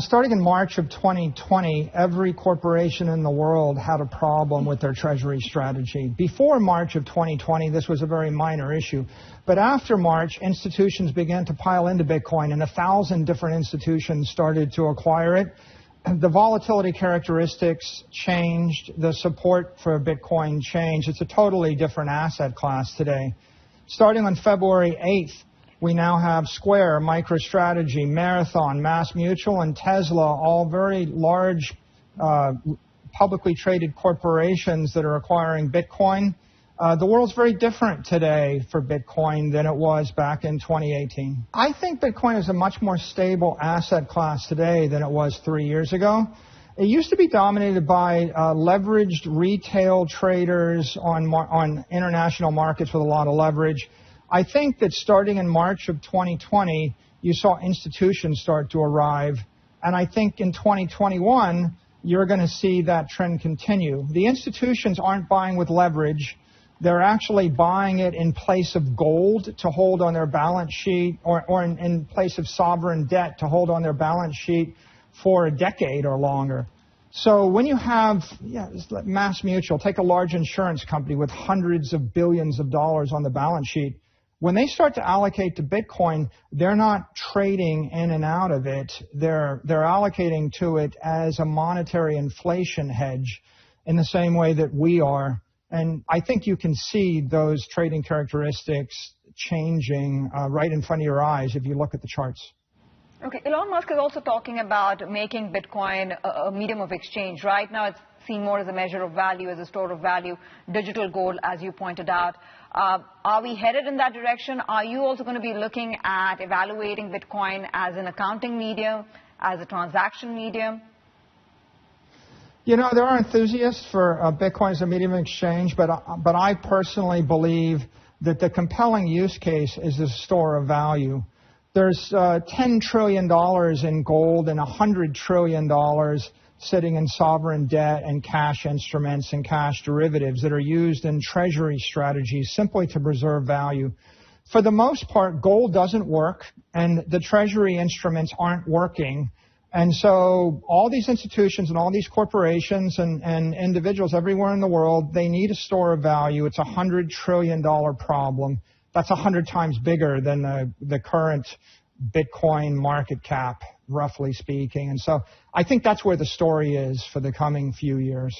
Starting in March of 2020, every corporation in the world had a problem with their treasury strategy. Before March of 2020, this was a very minor issue. But after March, institutions began to pile into Bitcoin, and 1,000 different institutions started to acquire it. The volatility characteristics changed. The support for Bitcoin changed. It's a totally different asset class today. Starting on February 8th, we now have Square, MicroStrategy, Marathon, MassMutual, and Tesla, all very large publicly traded corporations that are acquiring Bitcoin. The world's very different today for Bitcoin than it was back in 2018. I think Bitcoin is a much more stable asset class today than it was 3 years ago. It used to be dominated by leveraged retail traders on international markets with a lot of leverage. I think that starting in March of 2020, you saw institutions start to arrive. And I think in 2021, you're going to see that trend continue. The institutions aren't buying with leverage. They're actually buying it in place of gold to hold on their balance sheet or in place of sovereign debt to hold on their balance sheet for a decade or longer. So when you have MassMutual, take a large insurance company with hundreds of billions of dollars on the balance sheet. When they start to allocate to Bitcoin, they're not trading in and out of it. They're allocating to it as a monetary inflation hedge in the same way that we are. And I think you can see those trading characteristics changing right in front of your eyes if you look at the charts. Okay, Elon Musk is also talking about making Bitcoin a medium of exchange. Right now it's seen more as a measure of value, as a store of value, digital gold, as you pointed out. Are we headed in that direction? Are you also going to be looking at evaluating Bitcoin as an accounting medium, as a transaction medium? You know, there are enthusiasts for Bitcoin as a medium of exchange, but I personally believe that the compelling use case is a store of value. There's $10 trillion in gold and $100 trillion sitting in sovereign debt and cash instruments and cash derivatives that are used in treasury strategies simply to preserve value. For the most part, gold doesn't work, and the treasury instruments aren't working. And so all these institutions and all these corporations and individuals everywhere in the world, they need a store of value. It's a $100 trillion problem. That's 100 times bigger than the current Bitcoin market cap, roughly speaking. And so I think that's where the story is for the coming few years.